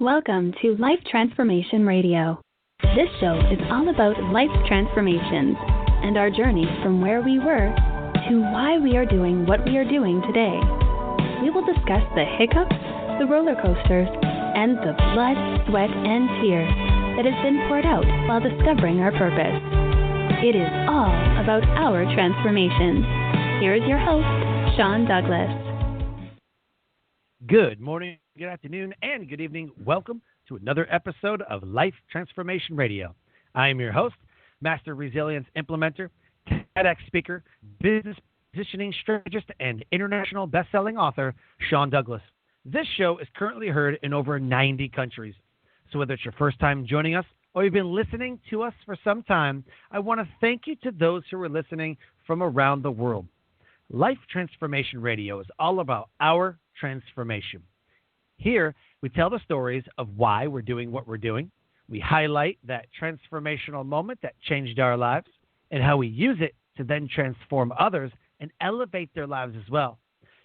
Welcome to Life Transformation Radio. This show is all about life transformations and our journey from where we were to why we are doing what we are doing today. We will discuss the hiccups, the roller coasters, and the blood, sweat, and tears that has been poured out while discovering our purpose. It is all about our transformations. Here is your host, Sean Douglas. Good morning, good afternoon, and good evening. Welcome to another episode of Life Transformation Radio. I am your host, Master Resilience Implementer, TEDx speaker, business positioning strategist, and international best-selling author, Sean Douglas. This show is currently heard in over 90 countries. So whether it's your first time joining us or you've been listening to us for some time, I want to thank you to those who are listening from around the world. Life Transformation Radio is all about our transformation. Here, we tell the stories of why we're doing what we're doing. We highlight that transformational moment that changed our lives and how we use it to then transform others and elevate their lives as well.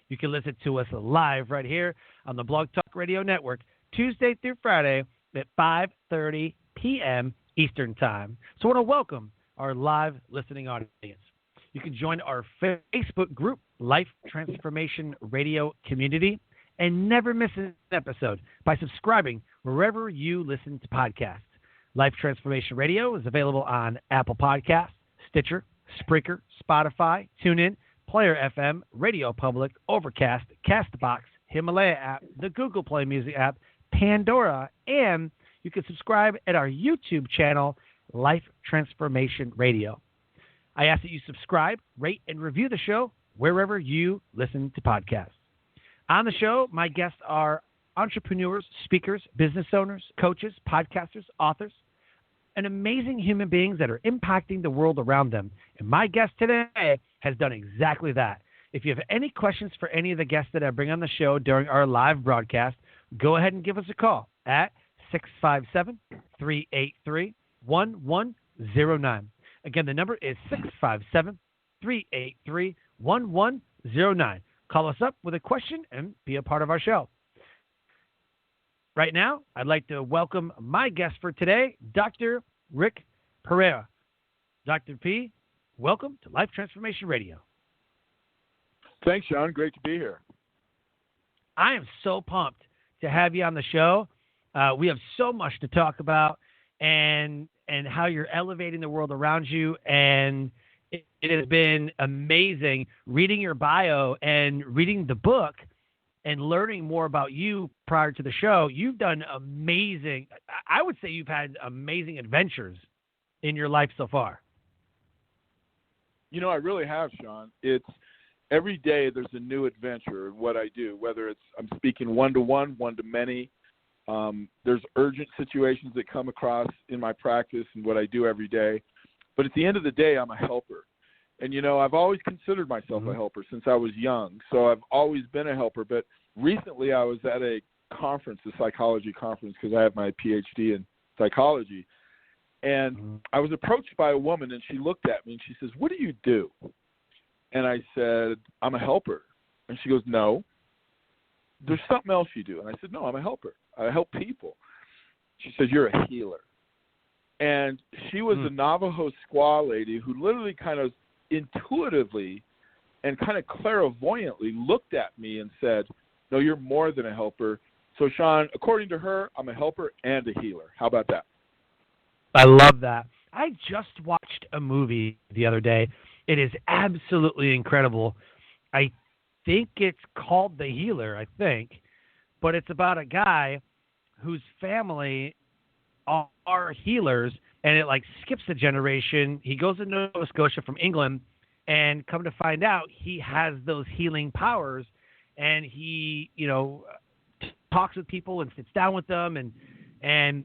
You can listen to us live right here on the Blog Talk Radio Network, Tuesday through Friday at 5:30 p.m. Eastern Time. So I want to welcome our live listening audience. You can join our Facebook group, Life Transformation Radio Community, and never miss an episode by subscribing wherever you listen to podcasts. Life Transformation Radio is available on Apple Podcasts, Stitcher, Spreaker, Spotify, TuneIn, Player FM, Radio Public, Overcast, Castbox, Himalaya app, the Google Play Music app, Pandora, and you can subscribe at our YouTube channel, Life Transformation Radio. I ask that you subscribe, rate, and review the show wherever you listen to podcasts. On the show, my guests are entrepreneurs, speakers, business owners, coaches, podcasters, authors, and amazing human beings that are impacting the world around them. And my guest today has done exactly that. If you have any questions for any of the guests that I bring on the show during our live broadcast, go ahead and give us a call at 657-383-1109. Again, the number is 657-383-1109. Call us up with a question and be a part of our show. Right now, I'd like to welcome my guest for today, Dr. Rick Perea. Dr. P, welcome to Life Transformation Radio. Thanks, Sean. Great to be here. I am so pumped to have you on the show. We have so much to talk about and how you're elevating the world around you. And it has been amazing reading your bio and reading the book and learning more about you prior to the show. You've done amazing. I would say you've had amazing adventures in your life so far. You know, I really have, Sean. It's every day there's a new adventure in what I do, whether it's I'm speaking one-to-one, one-to-many. There's urgent situations that come across in my practice and what I do every day. But at the end of the day, I'm a helper. And, you know, I've always considered myself a helper since I was young. So I've always been a helper. But recently I was at a conference, a psychology conference, because I have my PhD in psychology. And I was approached by a woman, and she looked at me, and she says, "What do you do?" And I said, "I'm a helper." And she goes, "No, there's something else you do." And I said, "No, I'm a helper. I help people." She says, "You're a healer." And she was a Navajo squaw lady who literally kind of intuitively and kind of clairvoyantly looked at me and said, "No, you're more than a helper." So, Sean, according to her, I'm a helper and a healer. How about that? I love that. I just watched a movie the other day. It is absolutely incredible. I think it's called The Healer, but it's about a guy whose family are healers, and it like skips a generation. He goes to Nova Scotia from England, and come to find out he has those healing powers, and he, you know, talks with people and sits down with them, and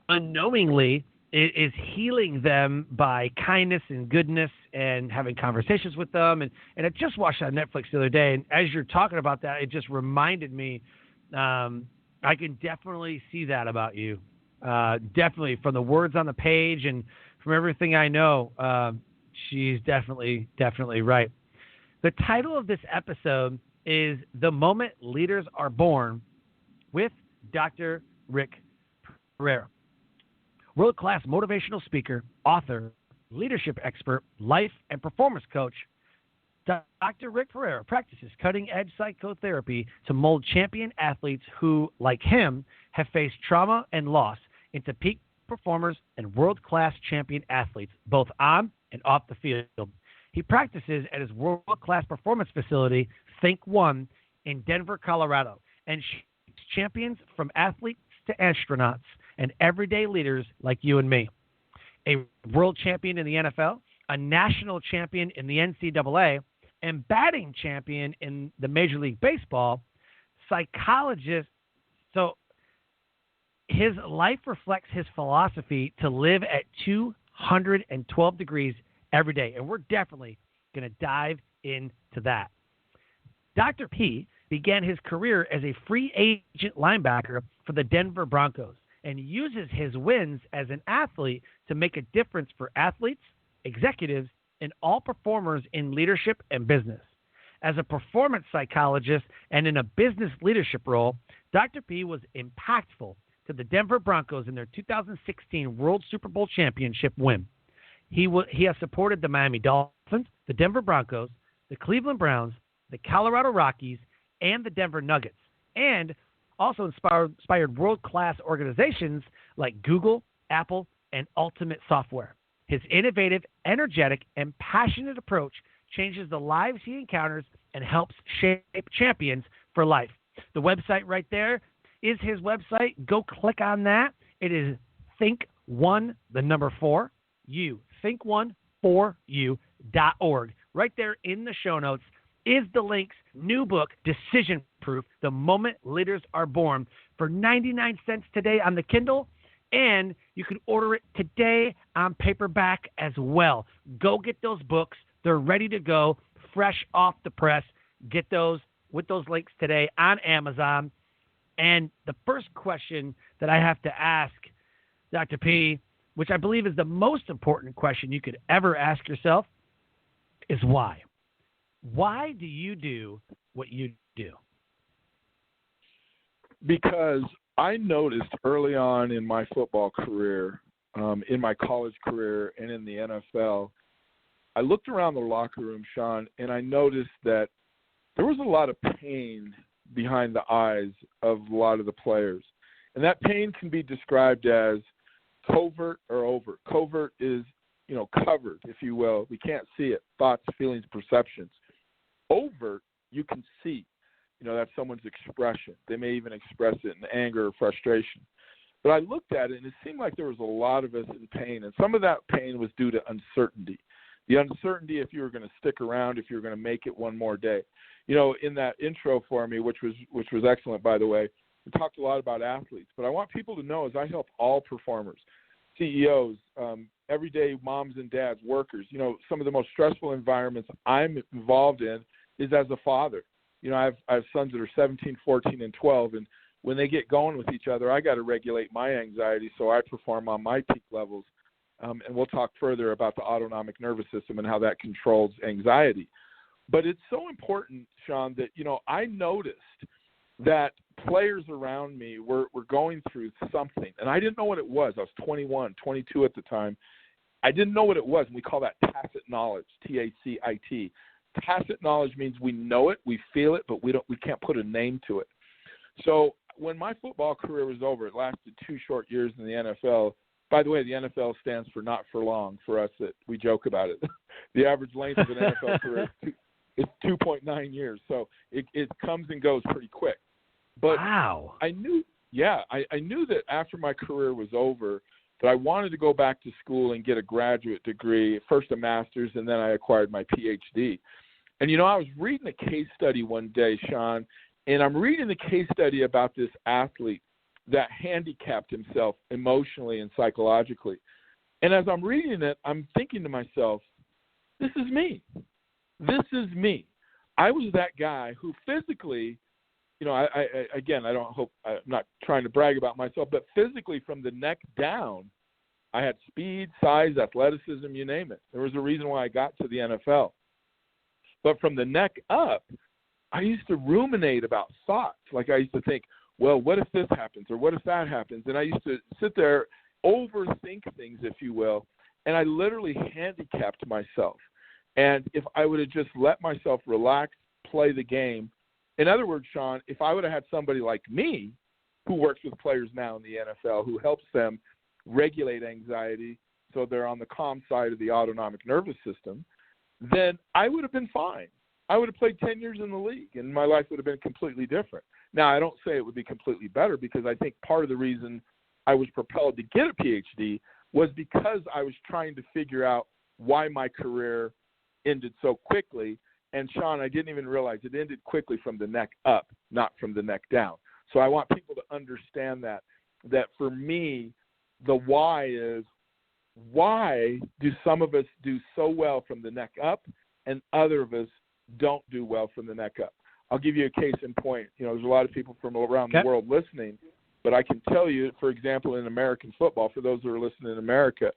unknowingly is healing them by kindness and goodness and having conversations with them. And I just watched on Netflix the other day, and as you're talking about that, it just reminded me, I can definitely see that about you. Definitely from the words on the page and from everything I know, she's definitely right. The title of this episode is The Moment Leaders Are Born with Dr. Rick Perea. World-class motivational speaker, author, leadership expert, life and performance coach, Dr. Rick Perea practices cutting-edge psychotherapy to mold champion athletes who, like him, have faced trauma and loss into peak performers and world-class champion athletes, both on and off the field. He practices at his world-class performance facility, Think One, in Denver, Colorado, and champions from athletes to astronauts and everyday leaders like you and me. A world champion in the NFL, a national champion in the NCAA, and batting champion in the Major League Baseball, psychologist. So his life reflects his philosophy to live at 212 degrees every day, and we're definitely going to dive into that. Dr. P began his career as a free agent linebacker for the Denver Broncos and uses his wins as an athlete to make a difference for athletes, executives, and all performers in leadership and business. As a performance psychologist and in a business leadership role, Dr. P was impactful to the Denver Broncos in their 2016 World Superbowl Championship win. He has supported the Miami Dolphins, the Denver Broncos, the Cleveland Browns, the Colorado Rockies, and the Denver Nuggets, and also inspired world-class organizations like Google, Apple, and Ultimate Software. His innovative, energetic, and passionate approach changes the lives he encounters and helps shape champions for life. The website right there is his website. Go click on that. It is Think1, the number 4, you, Think14u.org. Right there in the show notes is the link's new book, Decision Proof, The Moment Leaders Are Born, for 99 cents today on the Kindle, and you can order it today on paperback as well. Go get those books. They're ready to go, fresh off the press. Get those with those links today on Amazon. And the first question that I have to ask Dr. P, which I believe is the most important question you could ever ask yourself, is why? Why do you do what you do? Because I noticed early on in my football career, in my college career, and in the NFL, I looked around the locker room, Sean, and I noticed that there was a lot of pain behind the eyes of a lot of the players. And that pain can be described as covert or overt. Covert is, covered, if you will. We can't see it. Thoughts, feelings, perceptions. Overt, you can see. That's someone's expression. They may even express it in anger or frustration. But I looked at it, and it seemed like there was a lot of us in pain. And some of that pain was due to uncertainty. The uncertainty if you were going to stick around, if you were going to make it one more day. In that intro for me, which was excellent, by the way, we talked a lot about athletes. But I want people to know, as I help all performers, CEOs, everyday moms and dads, workers, some of the most stressful environments I'm involved in is as a father. I have sons that are 17, 14, and 12, and when they get going with each other, I got to regulate my anxiety so I perform on my peak levels. And we'll talk further about the autonomic nervous system and how that controls anxiety. But it's so important, Sean, that, I noticed that players around me were going through something, and I didn't know what it was. I was 21, 22 at the time. I didn't know what it was, and we call that tacit knowledge, T-A-C-I-T. Tacit knowledge means we know it, we feel it, but we can't put a name to it. So when my football career was over, it lasted 2 short years in the NFL. By the way, the NFL stands for not for long for us that we joke about it. The average length of an NFL career is 2.9 years. So it comes and goes pretty quick. But wow. I knew that after my career was over that I wanted to go back to school and get a graduate degree, first a master's, and then I acquired my PhD. And, I was reading a case study one day, Sean, and I'm reading the case study about this athlete that handicapped himself emotionally and psychologically. And as I'm reading it, I'm thinking to myself, this is me. This is me. I was that guy who physically, I'm not trying to brag about myself, but physically from the neck down, I had speed, size, athleticism, you name it. There was a reason why I got to the NFL. But from the neck up, I used to ruminate about thoughts. Like I used to think, well, what if this happens or what if that happens? And I used to sit there, overthink things, if you will, and I literally handicapped myself. And if I would have just let myself relax, play the game, in other words, Sean, if I would have had somebody like me who works with players now in the NFL who helps them regulate anxiety so they're on the calm side of the autonomic nervous system, then I would have been fine. I would have played 10 years in the league, and my life would have been completely different. Now, I don't say it would be completely better, because I think part of the reason I was propelled to get a PhD was because I was trying to figure out why my career ended so quickly. And, Sean, I didn't even realize it ended quickly from the neck up, not from the neck down. So I want people to understand that for me, the why is, why do some of us do so well from the neck up and other of us don't do well from the neck up? I'll give you a case in point. There's a lot of people from around the world listening, but I can tell you, for example, in American football, for those who are listening in America,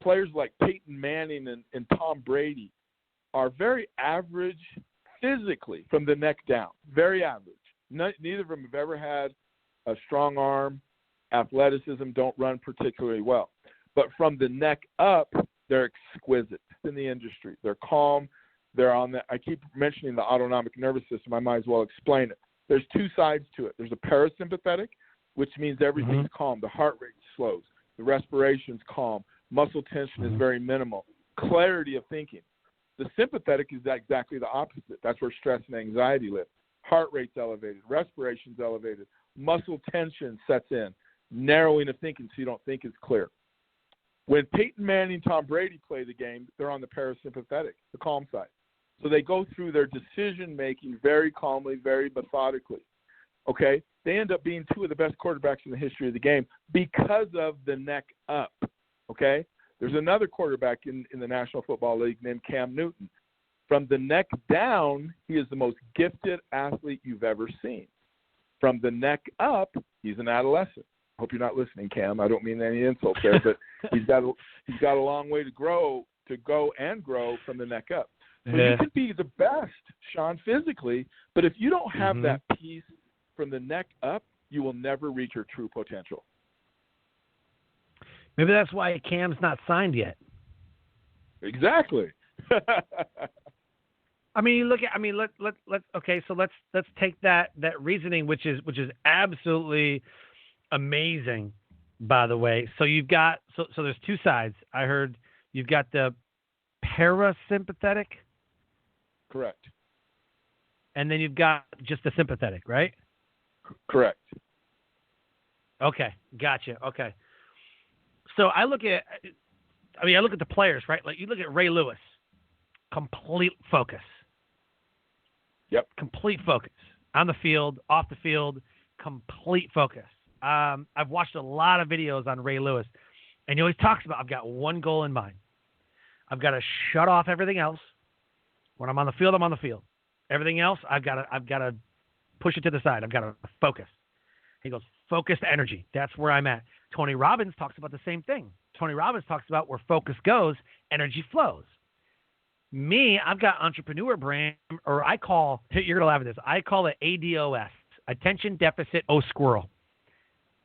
players like Peyton Manning and Tom Brady are very average physically from the neck down, very average. Neither of them have ever had a strong arm, athleticism, don't run particularly well. But from the neck up, they're exquisite in the industry. They're calm. They're on the, I keep mentioning the autonomic nervous system. I might as well explain it. There's two sides to it. There's a parasympathetic, which means everything's calm. The heart rate slows. The respiration's calm. Muscle tension is very minimal. Clarity of thinking. The sympathetic is exactly the opposite. That's where stress and anxiety live. Heart rate's elevated. Respiration's elevated. Muscle tension sets in. Narrowing of thinking so you don't think as clear. When Peyton Manning and Tom Brady play the game, they're on the parasympathetic, the calm side. So they go through their decision-making very calmly, very methodically. Okay? They end up being two of the best quarterbacks in the history of the game because of the neck up. Okay? There's another quarterback in the National Football League named Cam Newton. From the neck down, he is the most gifted athlete you've ever seen. From the neck up, he's an adolescent. I hope you're not listening, Cam. I don't mean any insults there, but he's got a long way to go and grow from the neck up. So you can be the best, Sean, physically, but if you don't have that piece from the neck up, you will never reach your true potential. Maybe that's why Cam's not signed yet. Exactly. I mean, let's take that reasoning, which is absolutely amazing, by the way. So you've got so there's two sides. I heard you've got the parasympathetic. Correct. And then you've got just the sympathetic, right? Correct. Okay, gotcha. Okay. So I look at the players, right? Like you look at Ray Lewis, complete focus. Yep. Complete focus. On the field, off the field, complete focus. I've watched a lot of videos on Ray Lewis, and he always talks about, I've got one goal in mind. I've got to shut off everything else. When I'm on the field, I'm on the field. Everything else, I've got to push it to the side. I've got to focus. He goes, focused energy. That's where I'm at. Tony Robbins talks about the same thing. Tony Robbins talks about where focus goes, energy flows. Me, I've got entrepreneur brain, or you're going to laugh at this, I call it ADOS, attention deficit squirrel.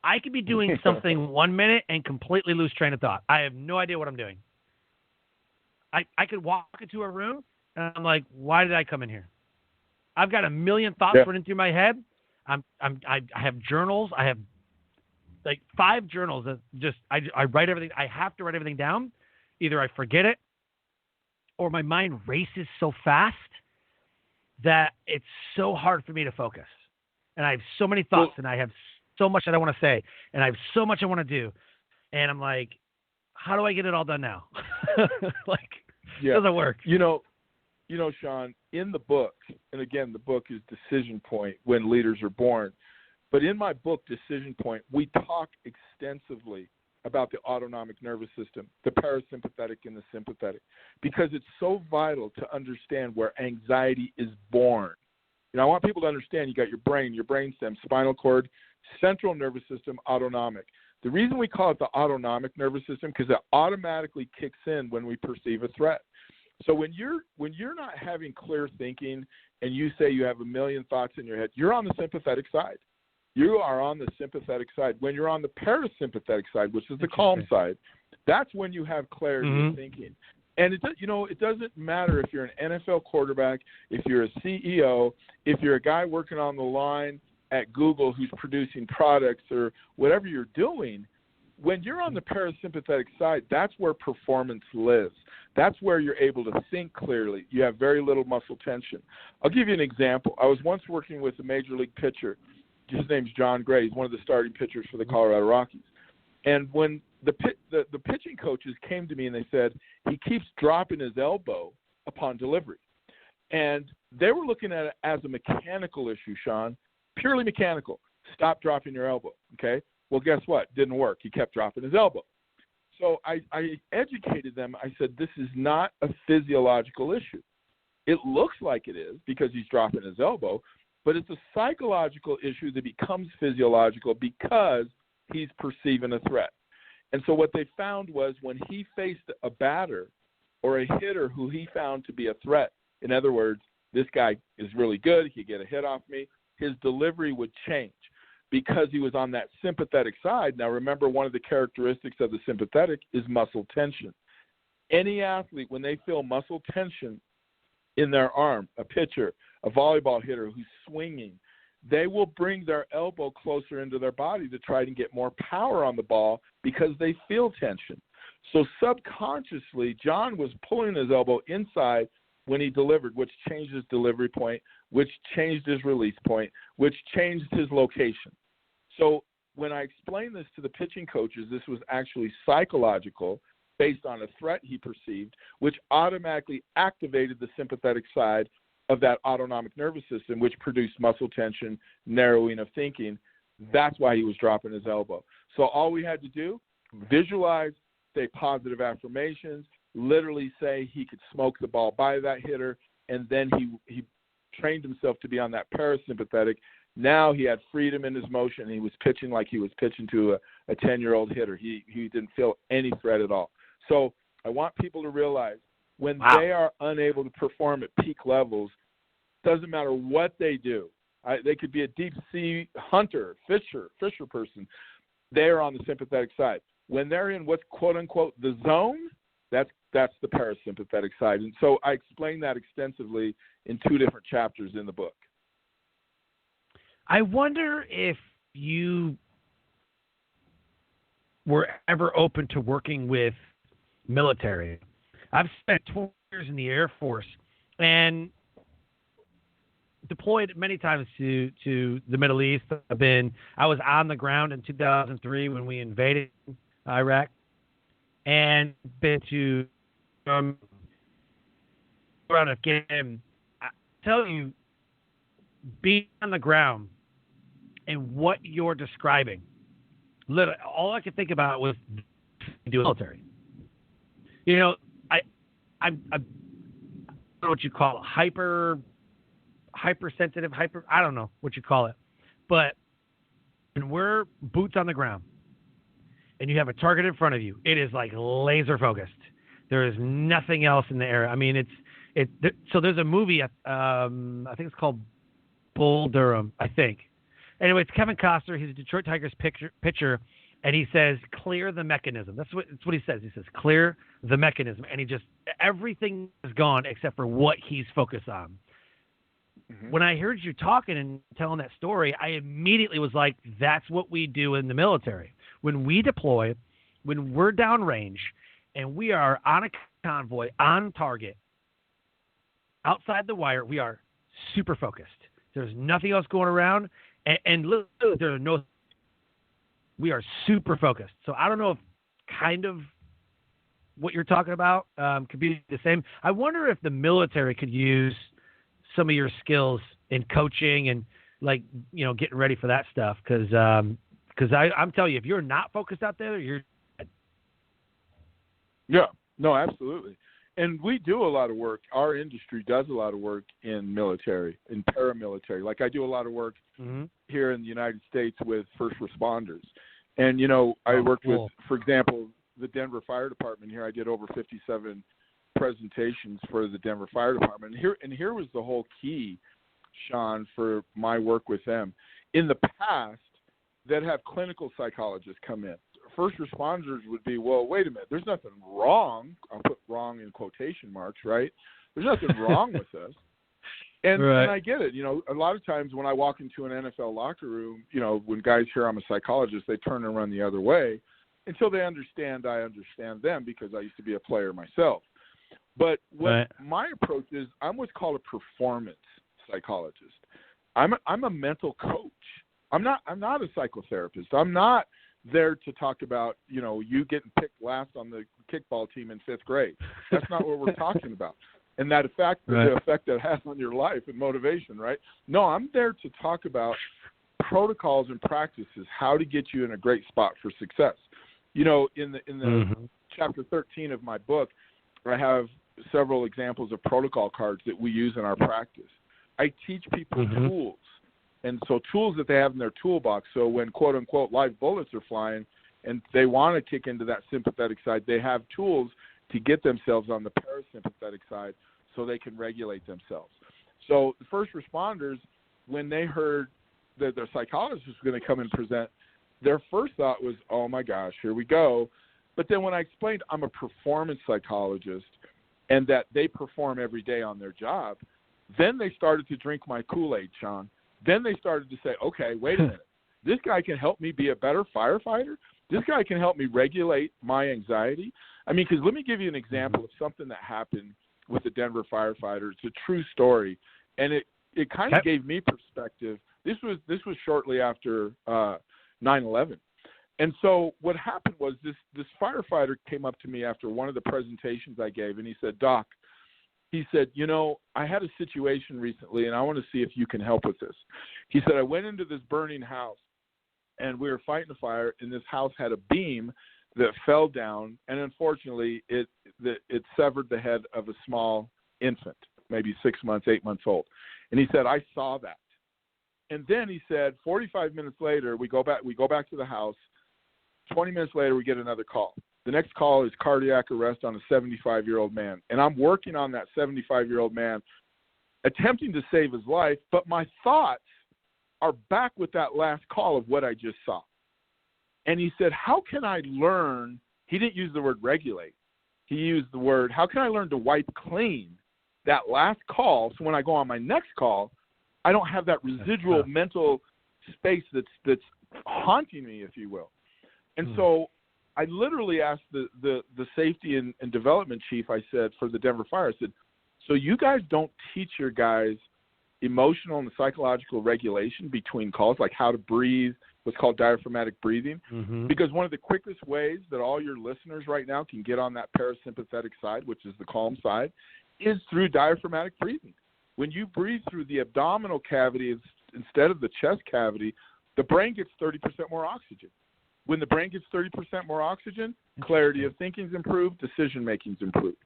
I could be doing something 1 minute and completely lose train of thought. I have no idea what I'm doing. I could walk into a room, and I'm like, why did I come in here? I've got a million thoughts running through my head. I have journals. I have like 5 journals that I write everything. I have to write everything down. Either I forget it or my mind races so fast that it's so hard for me to focus. And I have so many thoughts and I have so much that I want to say and I have so much I want to do. And I'm like, how do I get it all done now? It doesn't work. You know, Sean, in the book, and again, the book is Decision Point, When Leaders Are Born. But in my book, Decision Point, we talk extensively about the autonomic nervous system, the parasympathetic and the sympathetic, because it's so vital to understand where anxiety is born. I want people to understand you got your brainstem, spinal cord, central nervous system, autonomic. The reason we call it the autonomic nervous system, because it automatically kicks in when we perceive a threat. So when you're not having clear thinking and you say you have a million thoughts in your head, you're on the sympathetic side. You are on the sympathetic side. When you're on the parasympathetic side, which is the calm side, that's when you have clarity of thinking. And it doesn't matter if you're an NFL quarterback, if you're a CEO, if you're a guy working on the line at Google who's producing products or whatever you're doing. When you're on the parasympathetic side, that's where performance lives. That's where you're able to think clearly. You have very little muscle tension. I'll give you an example. I was once working with a major league pitcher. His name's John Gray. He's one of the starting pitchers for the Colorado Rockies. And when the pitching coaches came to me and they said, he keeps dropping his elbow upon delivery. And they were looking at it as a mechanical issue, Sean, purely mechanical. Stop dropping your elbow, okay? Well, guess what? Didn't work. He kept dropping his elbow. So I educated them. I said, this is not a physiological issue. It looks like it is because he's dropping his elbow, but it's a psychological issue that becomes physiological because he's perceiving a threat. And so what they found was when he faced a batter or a hitter who he found to be a threat, in other words, this guy is really good, he could get a hit off me, his delivery would change because he was on that sympathetic side. Now, remember, one of the characteristics of the sympathetic is muscle tension. Any athlete, when they feel muscle tension in their arm, a pitcher, a volleyball hitter who's swinging, they will bring their elbow closer into their body to try to get more power on the ball because they feel tension. So subconsciously, John was pulling his elbow inside when he delivered, which changed his delivery point, which changed his release point, which changed his location. So when I explained this to the pitching coaches, this was actually psychological based on a threat he perceived, which automatically activated the sympathetic side of that autonomic nervous system, which produced muscle tension, narrowing of thinking. That's why he was dropping his elbow. So all we had to do, visualize, say positive affirmations, literally say he could smoke the ball by that hitter, and then he trained himself to be on that parasympathetic. Now he had freedom in his motion, and he was pitching like he was pitching to a 10-year-old hitter. He didn't feel any threat at all. So I want people to realize when they are unable to perform at peak levels, doesn't matter what they do. They could be a deep sea hunter, fisher person. They are on the sympathetic side. When they're in what's quote unquote the zone, that's the parasympathetic side. And so I explain that extensively in 2 different chapters in the book. I wonder if you were ever open to working with military. I've spent 12 years in the Air Force and deployed many times to the Middle East. I was on the ground in 2003 when we invaded Iraq, and been to around Afghanistan. I tell you, being on the ground and what you're describing, literally, all I could think about was do military. You know, I don't know what you call it, hypersensitive, I don't know what you call it. But when we're boots on the ground and you have a target in front of you, it is like laser focused. There is nothing else in the air. I mean, so there's a movie, I think it's called Bull Durham, I think. Anyway, it's Kevin Costner. He's a Detroit Tigers pitcher, and he says, clear the mechanism. That's what he says. He says, clear the mechanism. And everything is gone except for what he's focused on. Mm-hmm. When I heard you talking and telling that story, I immediately was like, that's what we do in the military. When we deploy, when we're downrange, and we are on a convoy, on target, outside the wire, we are super focused. There's nothing else going around, and we are super focused. So I don't know if kind of what you're talking about could be the same. I wonder if the military could use some of your skills in coaching and getting ready for that stuff. Because I'm telling you, if you're not focused out there, you're dead. Yeah, no, absolutely. And we do a lot of work. Our industry does a lot of work in military, in paramilitary. Like I do a lot of work here in the United States with first responders. And, I worked with, for example, the Denver Fire Department here. I did over 57 presentations for the Denver Fire Department. And here was the whole key, Sean, for my work with them. In the past, they'd have clinical psychologists come in. First responders would be, well, wait a minute, there's nothing wrong. I'll put wrong in quotation marks, right? There's nothing wrong with this. And, right. and I get it. A lot of times when I walk into an NFL locker room, when guys hear I'm a psychologist, they turn and run the other way until they understand I understand them, because I used to be a player myself. But what my approach is, I'm what's called a performance psychologist. I'm a mental coach. I'm not a psychotherapist. I'm not there to talk about, you getting picked last on the kickball team in 5th grade. That's not what we're talking about. And that effect, the effect that it has on your life and motivation, right? No, I'm there to talk about protocols and practices, how to get you in a great spot for success. In the chapter 13 of my book, I have several examples of protocol cards that we use in our practice. I teach people tools. And so tools that they have in their toolbox. So when, quote unquote, live bullets are flying and they want to kick into that sympathetic side, they have tools to get themselves on the parasympathetic side so they can regulate themselves. So the first responders, when they heard that their psychologist was going to come and present, their first thought was, oh my gosh, here we go. But then when I explained I'm a performance psychologist and that they perform every day on their job, then they started to drink my Kool-Aid, Sean. Then they started to say, okay, wait a minute. This guy can help me be a better firefighter? This guy can help me regulate my anxiety? Because let me give you an example of something that happened with the Denver firefighters. It's a true story, and it kind of gave me perspective. This was shortly after 9/11. And so what happened was this firefighter came up to me after one of the presentations I gave, and he said, Doc, he said, I had a situation recently, and I want to see if you can help with this. He said, I went into this burning house, and we were fighting a fire, and this house had a beam that fell down, and unfortunately, it severed the head of a small infant, maybe 6 months, 8 months old. And he said, I saw that. And then he said, 45 minutes later, we go back to the house. 20 minutes later, we get another call. The next call is cardiac arrest on a 75-year-old man. And I'm working on that 75-year-old man, attempting to save his life, but my thoughts are back with that last call of what I just saw. And he said, how can I learn? He didn't use the word regulate. He used the word, how can I learn to wipe clean that last call so when I go on my next call, I don't have that residual mental space that's haunting me, if you will. And so I literally asked the safety and development chief, I said, for the Denver Fire, I said, so you guys don't teach your guys emotional and psychological regulation between calls, like how to breathe, what's called diaphragmatic breathing? Because one of the quickest ways that all your listeners right now can get on that parasympathetic side, which is the calm side, is through diaphragmatic breathing. When you breathe through the abdominal cavity instead of the chest cavity, the brain gets 30% more oxygen. When the brain gets 30% more oxygen, clarity of thinking is improved, decision-making is improved.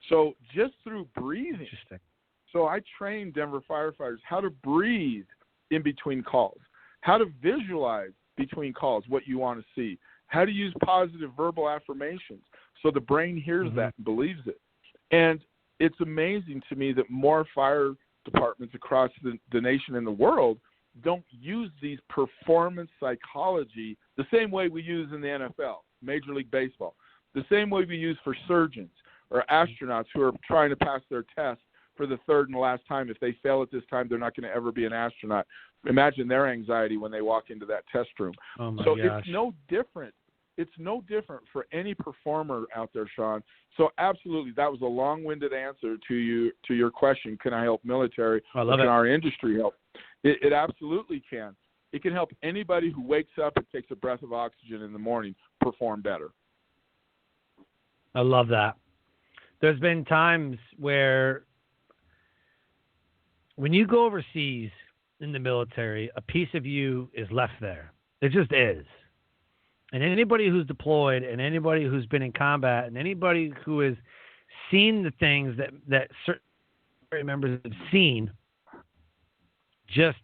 So just through breathing. So I train Denver firefighters how to breathe in between calls, how to visualize between calls what you want to see, how to use positive verbal affirmations so the brain hears that and believes it. And it's amazing to me that more fire departments across the nation and the world don't use these performance psychology the same way we use in the NFL, Major League Baseball, the same way we use for surgeons or astronauts who are trying to pass their test for the third and last time. If they fail at this time, they're not going to ever be an astronaut. Imagine their anxiety when they walk into that test room. Oh my gosh. It's no different. It's no different for any performer out there, Sean. So absolutely, that was a long-winded answer to your question. Can I help military? I love can it. our industry help? It absolutely can. It can help anybody who wakes up and takes a breath of oxygen in the morning perform better. I love that. There's been times where when you go overseas in the military, a piece of you is left there. It just is. And anybody who's deployed and anybody who's been in combat and anybody who has seen the things that certain members have seen, they're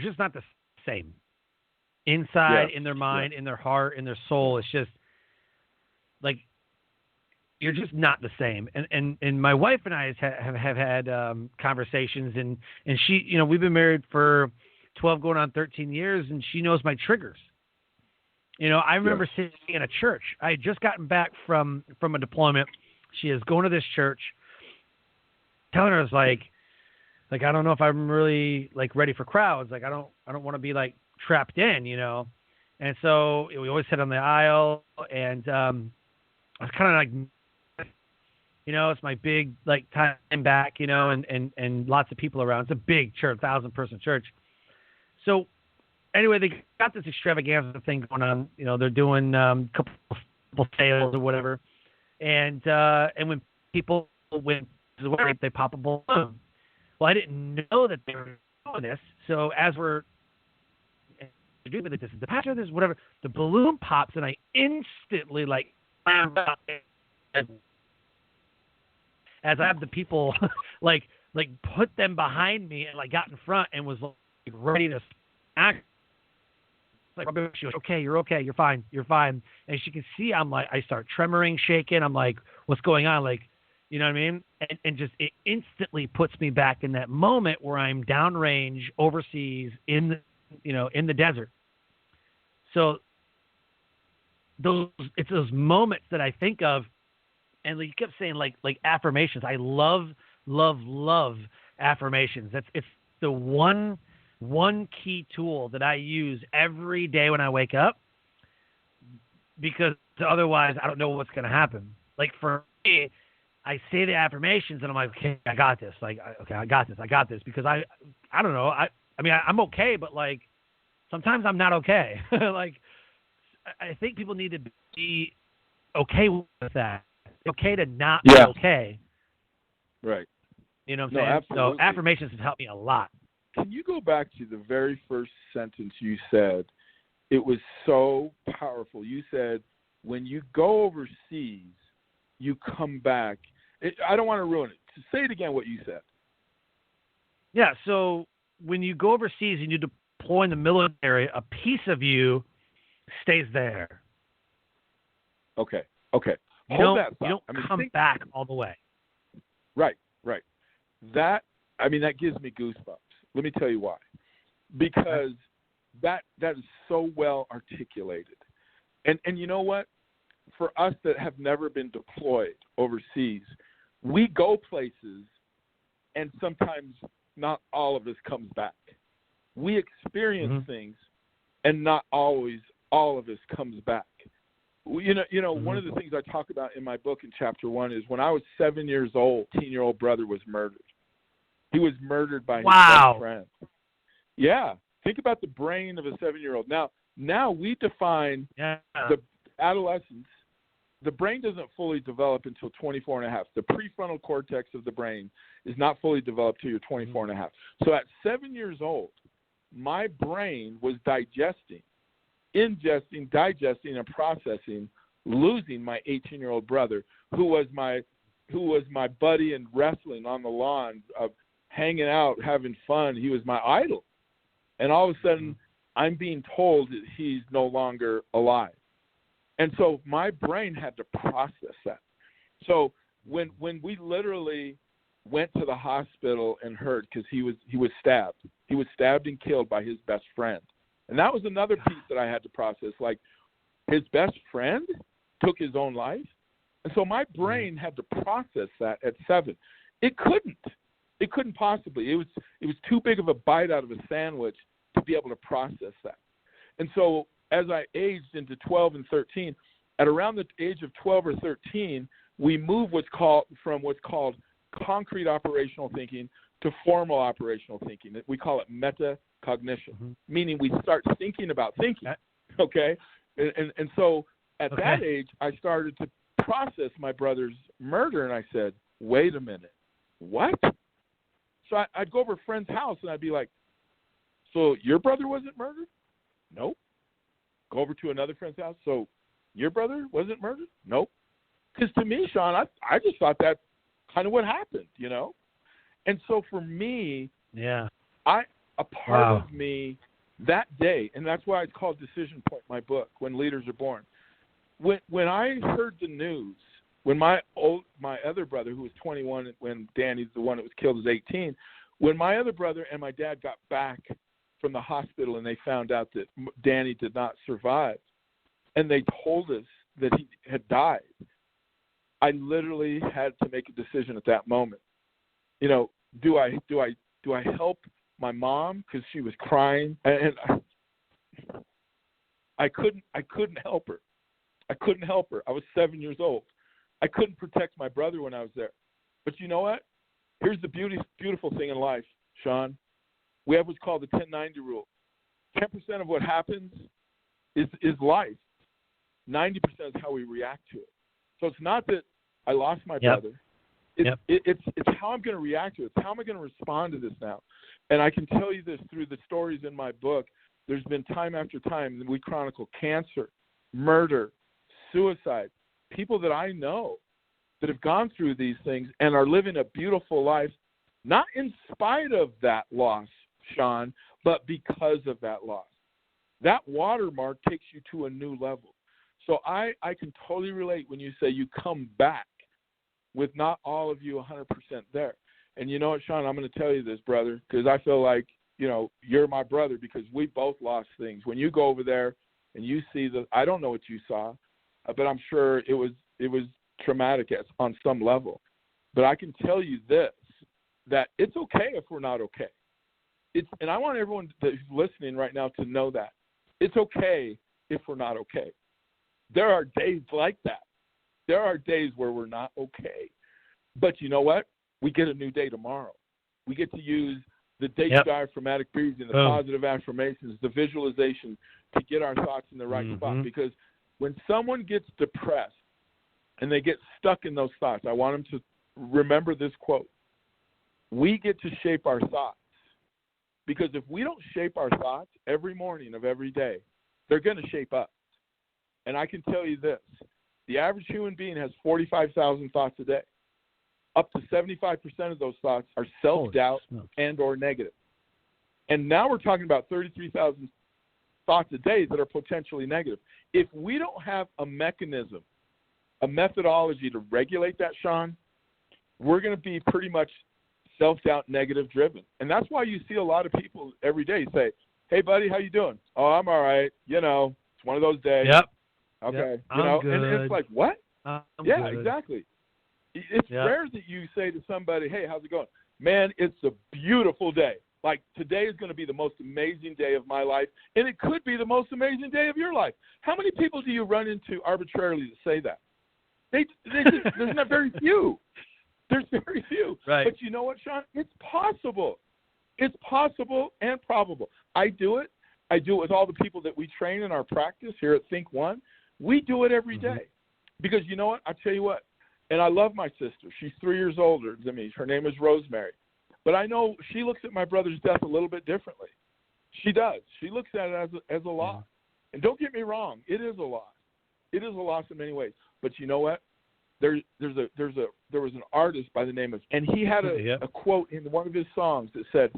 just not the same. Inside, in their mind, in their heart, in their soul, it's just like you're just not the same. And my wife and I have had conversations, and she, you know, we've been married for 12 going on 13 years, and she knows my triggers. You know, I remember sitting in a church. I had just gotten back from a deployment. She is going to this church, telling her, I was like, I don't know if I'm really like ready for crowds. Like, I don't want to be like trapped in, you know? And so we always sit on the aisle, and I was kind of like, you know, it's my big like time back, you know, and lots of people around. It's a big church, 1,000-person church. So anyway, they got this extravaganza thing going on. You know, they're doing couple sales or whatever, and when people win the wedding, they pop a balloon. Well, I didn't know that they were doing this. So as we're doing this, the pastor, this whatever, the balloon pops, and I instantly like slammed up as I have the people like put them behind me and like got in front and was like ready to act. Like, she goes, okay, you're okay, you're fine. And she can see I'm like, I start tremoring, shaking. I'm like, what's going on? Like, you know what I mean? And just it instantly puts me back in that moment where I'm downrange overseas in the desert. So it's those moments that I think of, and you kept saying like affirmations. I love affirmations. It's the one key tool that I use every day when I wake up, because otherwise I don't know what's going to happen. Like for me, I say the affirmations and I'm like, okay, I got this. Like, okay, I got this, because I don't know. I mean, I'm okay, but like sometimes I'm not okay. Like, I think people need to be okay with that. It's okay to not be okay. Right. You know what I'm saying? Absolutely. So affirmations have helped me a lot. Can you go back to the very first sentence you said? It was so powerful. You said, when you go overseas, you come back. I don't want to ruin it. Say it again, what you said. Yeah, so when you go overseas and you deploy in the military, a piece of you stays there. Okay. You don't come back all the way. Right. That gives me goosebumps. Let me tell you why. Because that is so well articulated. And you know what? For us that have never been deployed overseas, we go places and sometimes not all of us comes back. We experience things and not always all of us comes back. You know, one of the things I talk about in my book in chapter 1 is when I was 7 years old, 18-year-old brother was murdered. He was murdered by his best friend. Yeah. Think about the brain of a 7-year-old. Now we define the adolescence. The brain doesn't fully develop until 24 and a half. The prefrontal cortex of the brain is not fully developed till you're 24 and a half. So at 7 years old, my brain was digesting, and processing, losing my 18-year-old brother, who was my buddy in wrestling on the lawn, hanging out, having fun. He was my idol. And all of a sudden, I'm being told that he's no longer alive. And so my brain had to process that. So when we literally went to the hospital and heard, because he was stabbed. He was stabbed and killed by his best friend. And that was another piece that I had to process. Like, his best friend took his own life. And so my brain had to process that at 7. It couldn't possibly. It was too big of a bite out of a sandwich to be able to process that. And so as I aged into 12 and 13, at around the age of 12 or 13, we move from what's called concrete operational thinking to formal operational thinking. We call it metacognition, meaning we start thinking about thinking, okay? And so at that age, I started to process my brother's murder, and I said, wait a minute, what? So I'd go over a friend's house, and I'd be like, so your brother wasn't murdered? Nope. Go over to another friend's house. So your brother wasn't murdered? Nope. Because to me, Sean, I just thought that's kind of what happened, you know? And so for me, a part of me that day, and that's why it's called Decision Point, my book, When Leaders Are Born. When I heard the news When my other brother, who was 21 when Danny's the one that was killed, was 18, when my other brother and my dad got back from the hospital and they found out that Danny did not survive, and they told us that he had died, I literally had to make a decision at that moment. You know, do I help my mom because she was crying, and I couldn't help her. I couldn't help her. I was 7 years old. I couldn't protect my brother when I was there. But you know what? Here's the beautiful thing in life, Sean. We have what's called the 10-90 rule. 10% of what happens is life. 90% is how we react to it. So it's not that I lost my brother. It's how I'm going to react to it. It's how am I going to respond to this now? And I can tell you this through the stories in my book. There's been time after time that we chronicle cancer, murder, suicide, people that I know that have gone through these things and are living a beautiful life, not in spite of that loss, Sean, but because of that loss. That watermark takes you to a new level. So I can totally relate when you say you come back with not all of you 100% there. And you know what, Sean, I'm going to tell you this, brother, because I feel like, you know, you're my brother because we both lost things. When you go over there and you see I don't know what you saw, but I'm sure it was traumatic on some level. But I can tell you this, that it's okay if we're not okay. And I want everyone that's listening right now to know that. It's okay if we're not okay. There are days like that. There are days where we're not okay. But you know what? We get a new day tomorrow. We get to use the diaphragmatic breathing, the positive affirmations, the visualization to get our thoughts in the right spot. Because when someone gets depressed and they get stuck in those thoughts, I want them to remember this quote. We get to shape our thoughts. Because if we don't shape our thoughts every morning of every day, they're going to shape us. And I can tell you this. The average human being has 45,000 thoughts a day. Up to 75% of those thoughts are self-doubt and or negative. And now we're talking about 33,000 thoughts a day that are potentially negative. If we don't have a mechanism, a methodology to regulate that, Sean, we're going to be pretty much self-doubt, negative driven. And that's why you see a lot of people every day say, hey, buddy, how you doing? Oh, I'm all right. You know, it's one of those days. Yep. Okay. Yep. You know, good. And it's like, what? I'm yeah, good. Exactly. It's rare that you say to somebody, hey, how's it going? Man, it's a beautiful day. Like, today is going to be the most amazing day of my life, and it could be the most amazing day of your life. How many people do you run into arbitrarily that say that? There's not very few. There's very few. Right. But you know what, Sean? It's possible. It's possible and probable. I do it. I do it with all the people that we train in our practice here at Think One. We do it every day. Because you know what? I'll tell you what. And I love my sister. She's 3 years older than me. Her name is Rosemary. But I know she looks at my brother's death a little bit differently. She does. She looks at it as a loss. And don't get me wrong, it is a loss. It is a loss in many ways. But you know what? There was an artist by the name of, and he had a quote in one of his songs that said,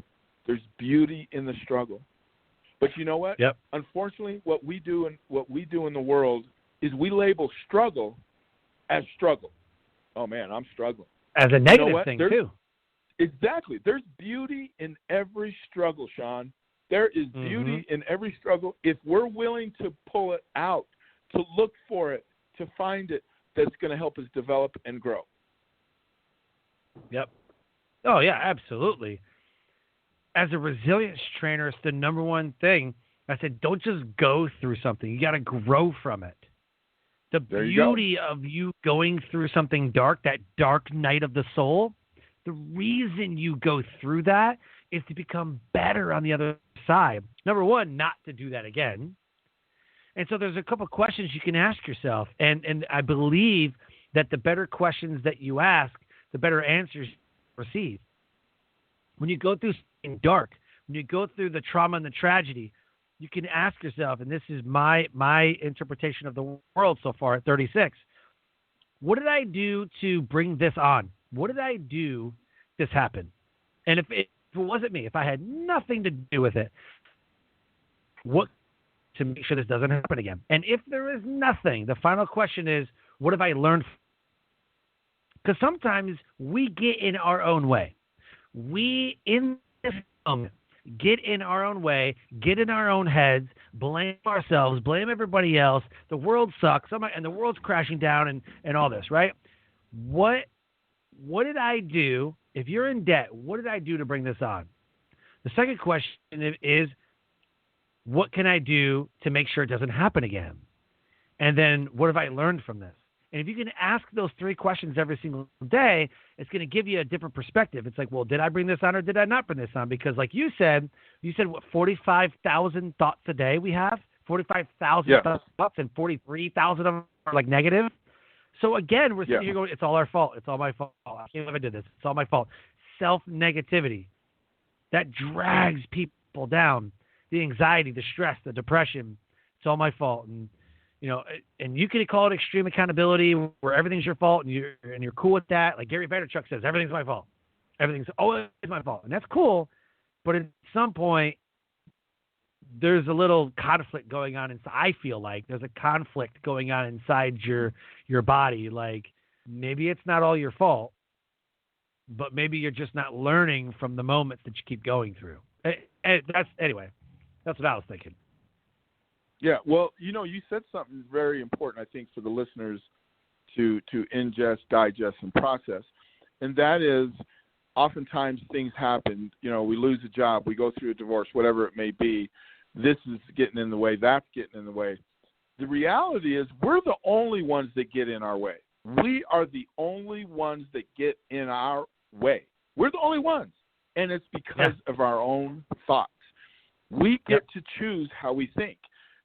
"There's beauty in the struggle." But you know what? Yep. Unfortunately, what we do in the world is we label struggle as struggle. Oh man, I'm struggling. As a negative thing too. Exactly. There's beauty in every struggle, Sean. There is beauty in every struggle if we're willing to pull it out, to look for it, to find it. That's going to help us develop and grow. Yep. Oh, yeah, absolutely. As a resilience trainer, it's the number one thing. I said, don't just go through something. You got to grow from it. The beauty of you going through something dark, that dark night of the soul, the reason you go through that is to become better on the other side. Number one, not to do that again. And so there's a couple of questions you can ask yourself. And I believe that the better questions that you ask, the better answers you receive. When you go through something dark, when you go through the trauma and the tragedy, you can ask yourself, and this is my interpretation of the world so far at 36, what did I do to bring this on? What did I do this happen? And if it wasn't me, if I had nothing to do with it, what to make sure this doesn't happen again? And if there is nothing, the final question is, what have I learned? Because sometimes we get in our own way. We, in this moment, get in our own way, get in our own heads, blame ourselves, blame everybody else. The world sucks, and the world's crashing down and all this, right? What did I do? If you're in debt, what did I do to bring this on? The second question is, what can I do to make sure it doesn't happen again? And then what have I learned from this? And if you can ask those three questions every single day, it's going to give you a different perspective. It's like, well, did I bring this on or did I not bring this on? Because like you said what, 45,000 thoughts a day we have? 45,000 thoughts, and 43,000 of them are like negative. So again, we're sitting here going, it's all our fault. It's all my fault. I can't believe I did this. It's all my fault. Self-negativity. That drags people down. The anxiety, the stress, the depression. It's all my fault. And and you can call it extreme accountability where everything's your fault and you're cool with that. Like Gary Vaynerchuk says, everything's my fault. Everything's always my fault. And that's cool. But at some point, there's a little conflict going on inside. I feel like there's a conflict going on inside your body. Like maybe it's not all your fault, but maybe you're just not learning from the moments that you keep going through. And that's what I was thinking. Yeah, well, you said something very important, I think, for the listeners to ingest, digest, and process, and that is oftentimes things happen. We lose a job, we go through a divorce, whatever it may be. This is getting in the way, that's getting in the way. The reality is we're the only ones that get in our way. We are the only ones that get in our way. We're the only ones, and it's because of our own thoughts. We get to choose how we think.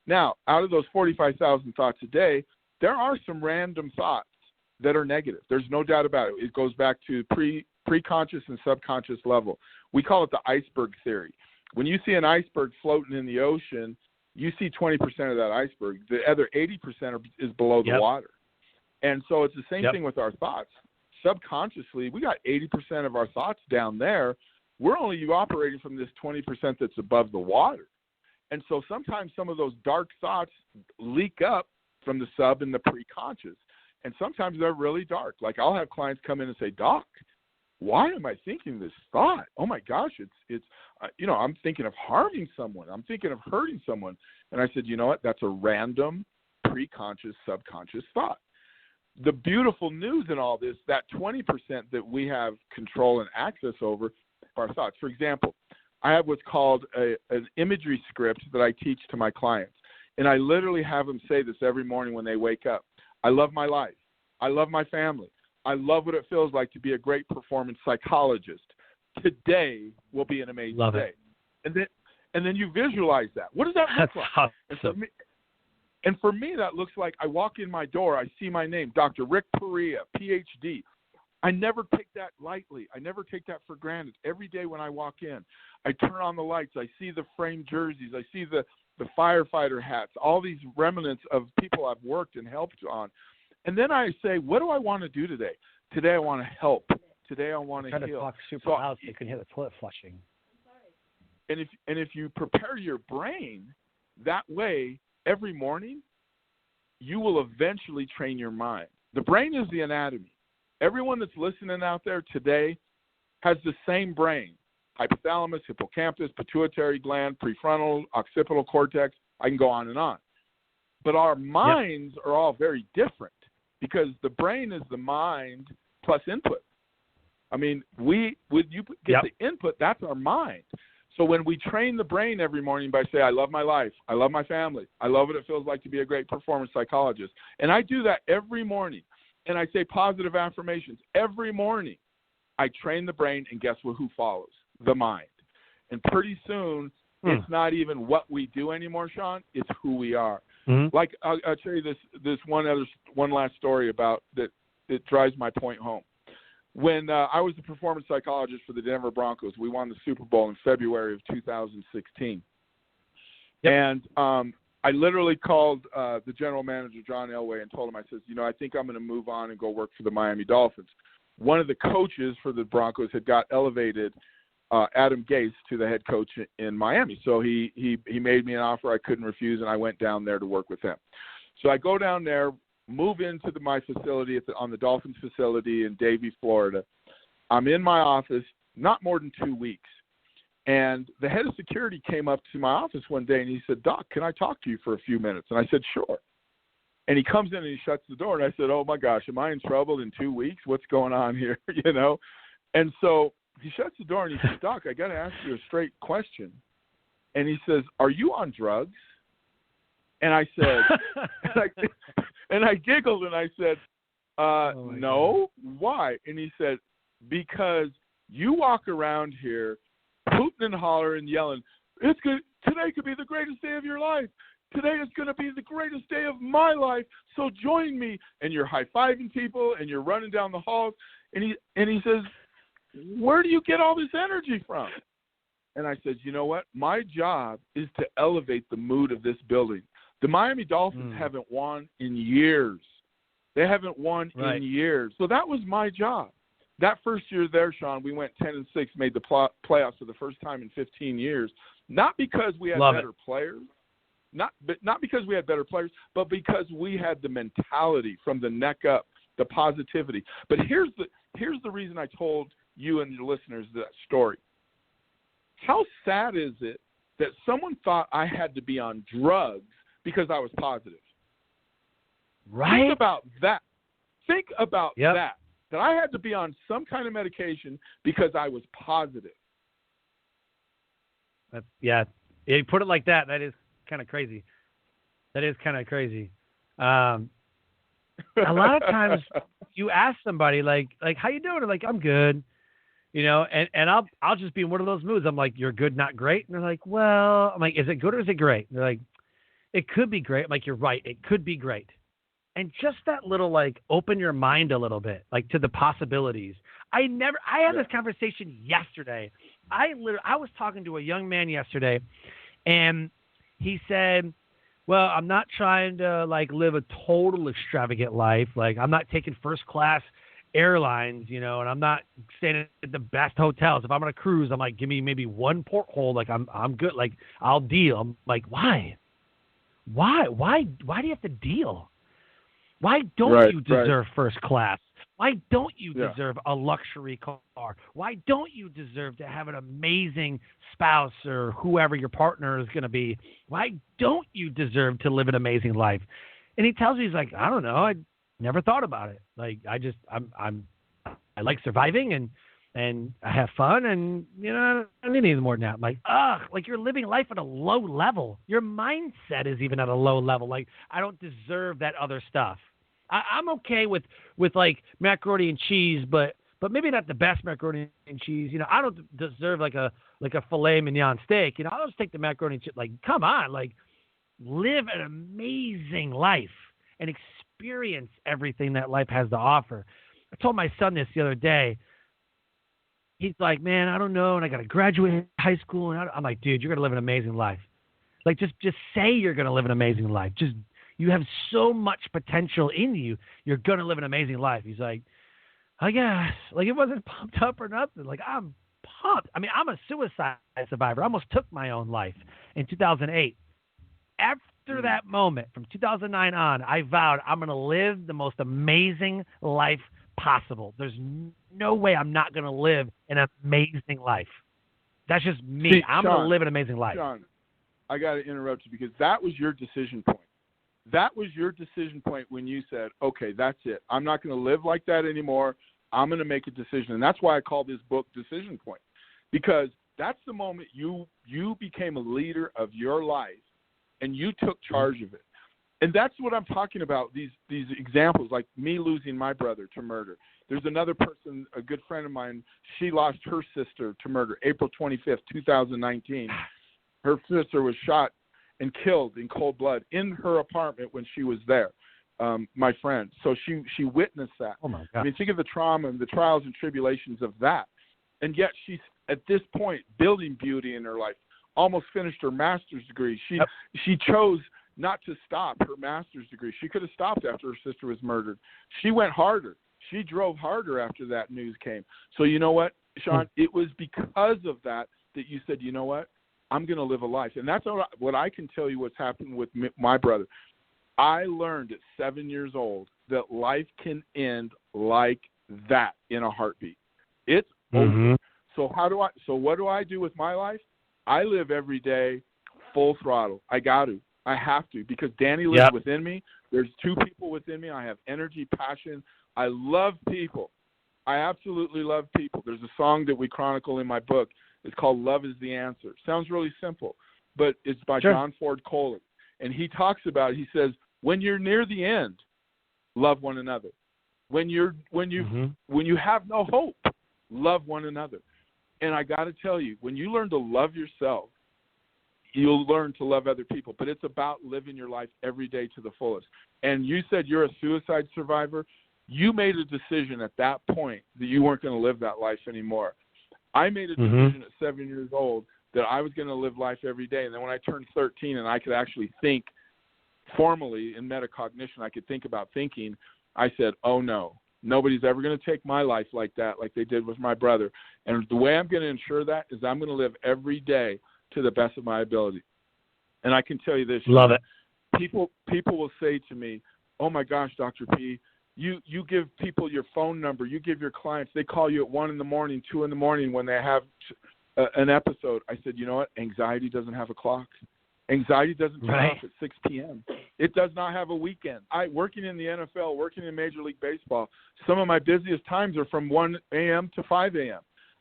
Now, out of those 45,000 thoughts a day, there are some random thoughts that are negative. There's no doubt about it. It goes back to pre-conscious and subconscious level. We call it the Iceberg Theory. When you see an iceberg floating in the ocean, you see 20% of that iceberg. The other 80% is below the water. And so it's the same thing with our thoughts. Subconsciously, we got 80% of our thoughts down there. We're only operating from this 20% that's above the water. And so sometimes some of those dark thoughts leak up from the sub and the pre-conscious. And sometimes they're really dark. Like I'll have clients come in and say, Doc, why am I thinking this thought? Oh my gosh, it's I'm thinking of harming someone. I'm thinking of hurting someone. And I said, you know what? That's a random pre-conscious, subconscious thought. The beautiful news in all this, that 20% that we have control and access over are our thoughts. For example, I have what's called an imagery script that I teach to my clients. And I literally have them say this every morning when they wake up. I love my life. I love my family. I love what it feels like to be a great performance psychologist. Today will be an amazing day. And then you visualize that. What does that look like? Awesome. And for me, that looks like I walk in my door, I see my name, Dr. Rick Perea, PhD. I never take that lightly. I never take that for granted. Every day when I walk in, I turn on the lights. I see the framed jerseys. I see the firefighter hats, all these remnants of people I've worked and helped on. And then I say, what do I want to do today? Today I want to help. Today I want to heal. Try to talk super loud so you can hear the toilet flushing. And if you prepare your brain that way every morning, you will eventually train your mind. The brain is the anatomy. Everyone that's listening out there today has the same brain. Hypothalamus, hippocampus, pituitary gland, prefrontal, occipital cortex. I can go on and on. But our minds are all very different because the brain is the mind plus input. I mean, when you get the input, that's our mind. So when we train the brain every morning by saying, I love my life, I love my family, I love what it feels like to be a great performance psychologist. And I do that every morning. And I say positive affirmations every morning. I train the brain, and guess who follows? The mind. And pretty soon, it's not even what we do anymore, Sean. It's who we are. Mm-hmm. Like I'll tell you this one last story about that. It drives my point home. When I was the performance psychologist for the Denver Broncos, we won the Super Bowl in February of 2016. Yep. And I literally called the general manager, John Elway, and told him, I said, I think I'm going to move on and go work for the Miami Dolphins. One of the coaches for the Broncos had got elevated, Adam Gase, to the head coach in Miami. So he made me an offer I couldn't refuse, and I went down there to work with him. So I go down there. move into my facility on the Dolphins facility in Davie, Florida. I'm in my office not more than 2 weeks. And the head of security came up to my office one day and he said, "Doc, can I talk to you for a few minutes?" And I said, "Sure." And he comes in and he shuts the door. And I said, "Oh, my gosh, am I in trouble in 2 weeks? What's going on here?" You know? And so he shuts the door and he says, "Doc, I got to ask you a straight question." And he says, "Are you on drugs?" And I said, and I giggled and I said, "No, God. Why?" And he said, "Because you walk around here hooting and hollering, yelling, today could be the greatest day of your life. Today is going to be the greatest day of my life, so join me." And you're high-fiving people, and you're running down the halls. And he says, "Where do you get all this energy from?" And I said, "You know what? My job is to elevate the mood of this building. The Miami Dolphins haven't won in years. They haven't won in years. So that was my job. That first year there, Sean, we went 10-6, made the playoffs for the first time in 15 years. Not because we had better players, not because we had better players, but because we had the mentality from the neck up, the positivity. But here's the reason I told you and your listeners that story. How sad is it that someone thought I had to be on drugs because I was positive? Right. Think about that. Think about that I had to be on some kind of medication because I was positive. You put it like that. That is kind of crazy. A lot of times you ask somebody like, "How you doing?" They're like, "I'm good." You know, and I'll just be in one of those moods. I'm like, "You're good, not great." And they're like, "Well," I'm like, "Is it good or is it great?" And they're like, "It could be great." I'm like, "You're right. It could be great." And just that little, like, open your mind a little bit, like, to the possibilities. I had this conversation yesterday. I was talking to a young man yesterday, and he said, "Well, I'm not trying to, like, live a total extravagant life. Like, I'm not taking first class airlines, you know, and I'm not staying at the best hotels. If I'm on a cruise, I'm like, give me maybe one porthole. Like, I'm good. Like, I'll deal." I'm like, why? Why do you have to deal? Why don't you deserve first class? Why don't you deserve a luxury car? Why don't you deserve to have an amazing spouse or whoever your partner is going to be? Why don't you deserve to live an amazing life? And he tells me, he's like, "I don't know. I never thought about it. Like, I like surviving and I have fun, and, you know, I don't need anything more than that." I'm like, like, you're living life at a low level. Your mindset is even at a low level. Like, I don't deserve that other stuff. I'm okay with like macaroni and cheese, but maybe not the best macaroni and cheese. You know, I don't deserve like a filet mignon steak. You know, I'll just take the macaroni and cheese. Like, come on, like, live an amazing life and experience everything that life has to offer. I told my son this the other day. He's like, "Man, I don't know, and I got to graduate high school." And I'm like, "Dude, you're going to live an amazing life. Like, just say you're going to live an amazing life. You have so much potential in you. You're going to live an amazing life." He's like, "I guess." Like, it wasn't pumped up or nothing. Like, I'm pumped. I mean, I'm a suicide survivor. I almost took my own life in 2008. After that moment, from 2009 on, I vowed I'm going to live the most amazing life possible. There's no way I'm not going to live an amazing life. That's just me. See, I'm going to live an amazing life. Sean, I got to interrupt you because that was your decision point. That was your decision point when you said, "Okay, that's it. I'm not going to live like that anymore. I'm going to make a decision." And that's why I call this book Decision Point, because that's the moment you became a leader of your life and you took charge of it. And that's what I'm talking about, these examples, like me losing my brother to murder. There's another person, a good friend of mine, she lost her sister to murder, April 25th, 2019. Her sister was shot and killed in cold blood in her apartment when she was there, my friend. So she witnessed that. Oh, my God. I mean, think of the trauma and the trials and tribulations of that. And yet she's, at this point, building beauty in her life, almost finished her master's degree. She chose not to stop her master's degree. She could have stopped after her sister was murdered. She went harder. She drove harder after that news came. So you know what, Sean? It was because of that you said, "You know what? I'm going to live a life." And that's what I can tell you what's happened with my brother. I learned at 7 years old that life can end like that in a heartbeat. It's over. So what do I do with my life? I live every day full throttle. I have to, because Danny lives within me. There's 2 people within me. I have energy, passion. I love people. I absolutely love people. There's a song that we chronicle in my book. It's called Love is the Answer. Sounds really simple, but it's by John Ford Coley. And he talks about it. He says, when you're near the end, love one another. When you have no hope, love one another. And I got to tell you, when you learn to love yourself, you'll learn to love other people. But it's about living your life every day to the fullest. And you said you're a suicide survivor. You made a decision at that point that you weren't going to live that life anymore. I made a decision at 7 years old that I was going to live life every day. And then when I turned 13 and I could actually think formally in metacognition, I could think about thinking, I said, oh, no, nobody's ever going to take my life like that, like they did with my brother. And the way I'm going to ensure that is I'm going to live every day to the best of my ability. And I can tell you this. Love it. People will say to me, oh, my gosh, Dr. P, you give people your phone number. You give your clients, they call you at 1 in the morning, 2 in the morning when they have an episode. I said, you know what? Anxiety doesn't have a clock. Anxiety doesn't turn off at 6 p.m. It does not have a weekend. Working in the NFL, working in Major League Baseball, some of my busiest times are from 1 a.m. to 5 a.m.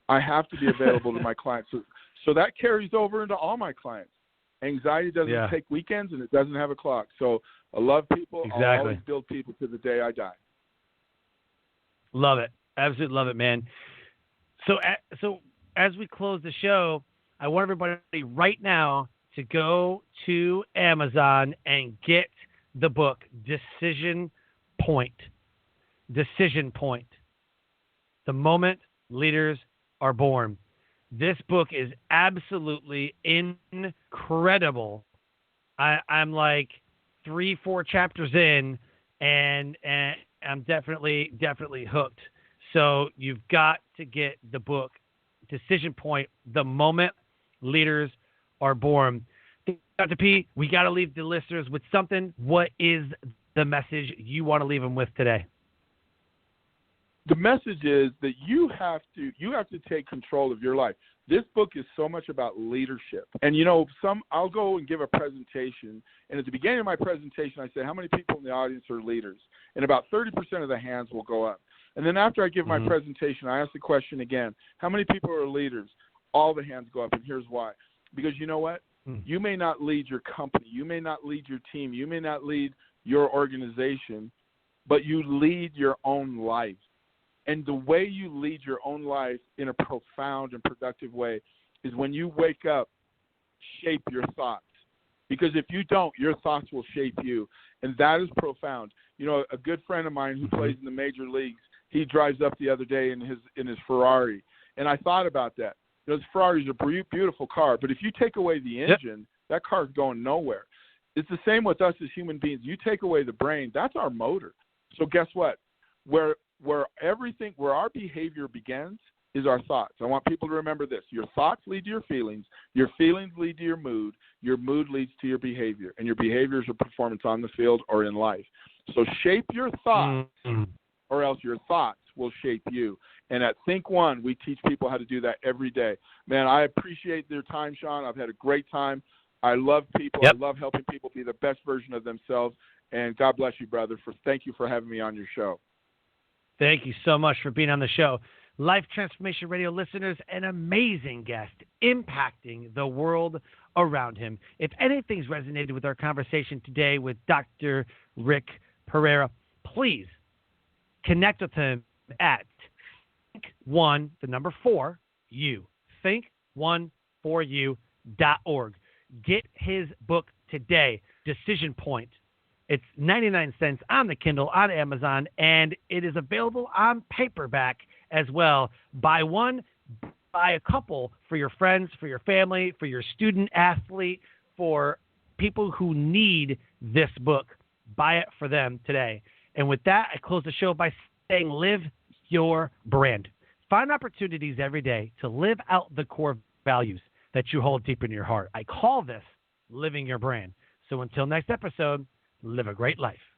I have to be available to my clients. So that carries over into all my clients. Anxiety doesn't take weekends, and it doesn't have a clock. So I love people. Exactly. I'll always build people to the day I die. Love it. Absolutely love it, man. So as we close the show, I want everybody right now to go to Amazon and get the book Decision Point. Decision Point. The Moment Leaders Are Born. This book is absolutely incredible. I'm like 3-4 chapters in, and I'm definitely hooked. So you've got to get the book Decision Point, The Moment Leaders Are Born. Dr. P, we got to leave the listeners with something. What is the message you want to leave them with today? The message is that you have to take control of your life. This book is so much about leadership. And, I'll go and give a presentation, and at the beginning of my presentation, I say, how many people in the audience are leaders? And about 30% of the hands will go up. And then after I give my presentation, I ask the question again, how many people are leaders? All the hands go up, and here's why. Because you know what? You may not lead your company. You may not lead your team. You may not lead your organization, but you lead your own life. And the way you lead your own life in a profound and productive way is when you wake up, shape your thoughts. Because if you don't, your thoughts will shape you. And that is profound. A good friend of mine who plays in the major leagues, he drives up the other day in his Ferrari. And I thought about that. His Ferrari is a beautiful car, but if you take away the engine, that car's going nowhere. It's the same with us as human beings. You take away the brain, that's our motor. So guess what? Where our behavior begins is our thoughts. I want people to remember this. Your thoughts lead to your feelings lead to your mood leads to your behavior, and your behavior is a performance on the field or in life. So shape your thoughts, or else your thoughts will shape you. And at Think One, we teach people how to do that every day. Man, I appreciate their time, Sean. I've had a great time. I love people. I love helping people be the best version of themselves. And God bless you, brother. Thank you for having me on your show. Thank you so much for being on the show. Life Transformation Radio listeners, an amazing guest impacting the world around him. If anything's resonated with our conversation today with Dr. Rick Perea, please connect with him at Think1, the number 4, you. Think14u.org. Get his book today, Decision Point. It's 99 cents on the Kindle, on Amazon, and it is available on paperback as well. Buy one, buy a couple for your friends, for your family, for your student athlete, for people who need this book. Buy it for them today. And with that, I close the show by saying live your brand. Find opportunities every day to live out the core values that you hold deep in your heart. I call this living your brand. So until next episode, live a great life.